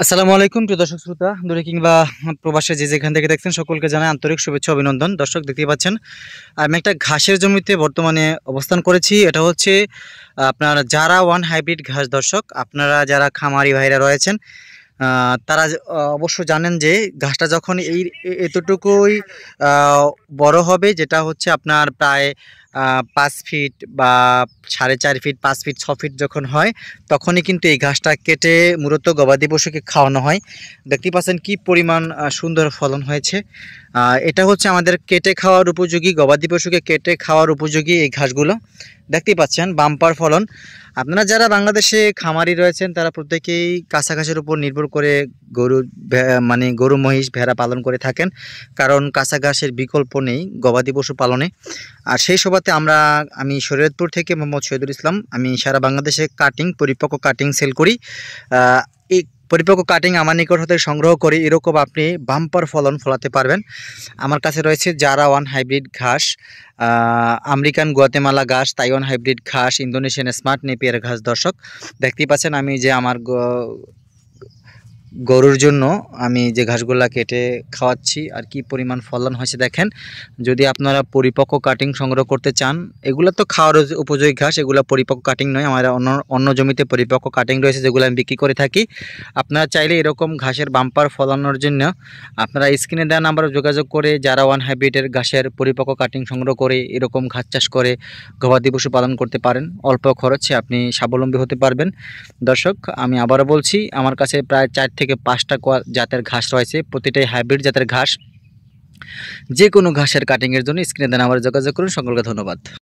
আসসালামু আলাইকুম প্রিয় দর্শক শ্রোতা দূরে কিংবা প্রবাসে যে যেখান থেকে দেখছেন সকলকে জানাই আন্তরিক শুভেচ্ছা অভিনন্দন। দর্শক দেখতেই পাচ্ছেন আমি একটা ঘাসের জমিতে বর্তমানে অবস্থান করেছি। এটা হচ্ছে আপনার জারা ওয়ান হাইব্রিড ঘাস। দর্শক আপনারা যারা খামারি ভাইরা রয়েছেন তারা অবশ্য জানেন যে ঘাসটা যখন এতটুকুই বড় হবে, যেটা হচ্ছে আপনার প্রায় 5 ফিট বা 4.5 ফিট, 5 ফিট, 6 ফিট যখন হয়, তখনই কিন্তু এই ঘাসটা কেটে মূলত গবাদি পশুকে খাওয়ানো হয়। দেখতে পাচ্ছেন কি পরিমাণ সুন্দর ফলন হয়েছে। এটা হচ্ছে আমাদের কেটে খাওয়ার উপযোগী, গবাদি পশুকে কেটে খাওয়ার উপযোগী এই ঘাসগুলো। দেখতেই পাচ্ছেন বাম্পার ফলন। আপনারা যারা বাংলাদেশে খামারি রয়েছেন তারা প্রত্যেকেই কাঁচা ঘাসের উপর নির্ভর করে গরু মহিষ ভেড়া পালন করে থাকেন, কারণ কাঁচা ঘাসের বিকল্প নেই গবাদি পশু পালনে। আর সেই সুবাদে আমি শরীয়তপুর থেকে মোহাম্মদ শহীদুল ইসলাম, আমি সারা বাংলাদেশে পরিপক্ক কাটিং সেল করি। এই পরিপক্ক কাটিং আমার নিকট হতে সংগ্রহ করে এরকম আপনি বাম্পার ফলন ফলাতে পারবেন। আমার কাছে রয়েছে জারা ওয়ান হাইব্রিড ঘাস, আমেরিকান গুয়াতেমালা ঘাস, তাইওয়ান হাইব্রিড ঘাস, ইন্দোনেশিয়ান স্মার্ট নেপিয়ার ঘাস। দর্শক দেখতেই পাচ্ছেন আমি যে আমার গরুর জন্য আমি যে ঘাসগুলা কেটে খাওয়াচ্ছি আর কি পরিমাণ ফলন হয়েছে দেখেন। যদি আপনারা পরিপক্ক কাটিং সংগ্রহ করতে চান, এগুলো তো খাওয়ার উপযোগী ঘাস, এগুলো পরিপক্ক কাটিং নয়। আমার অন্য জমিতে পরিপক্ক কাটিং রয়েছে যেগুলো আমি বিক্রি করে থাকি। আপনারা চাইলে এরকম ঘাসের বাম্পার ফলানোর জন্য আপনারা স্ক্রিনে দেওয়া নাম্বারে যোগাযোগ করে যারা ওয়ান হাইব্রিডের ঘাসের পরিপক্ক কাটিং সংগ্রহ করে এরকম ঘাস চাষ করে গবাদি পশু পালন করতে পারেন। অল্প খরচে আপনি স্বাবলম্বী হতে পারবেন। দর্শক আমি আবারও বলছি, আমার কাছে প্রায় 4 থেকে 5টা জাতের ঘাস রয়েছে, প্রতিটাই হাইব্রিড জাতের ঘাস। যে কোনো ঘাসের কাটিংয়ের জন্য স্ক্রিনে দেওয়া নাম্বারে যোগাযোগ করুন। সকলকে ধন্যবাদ।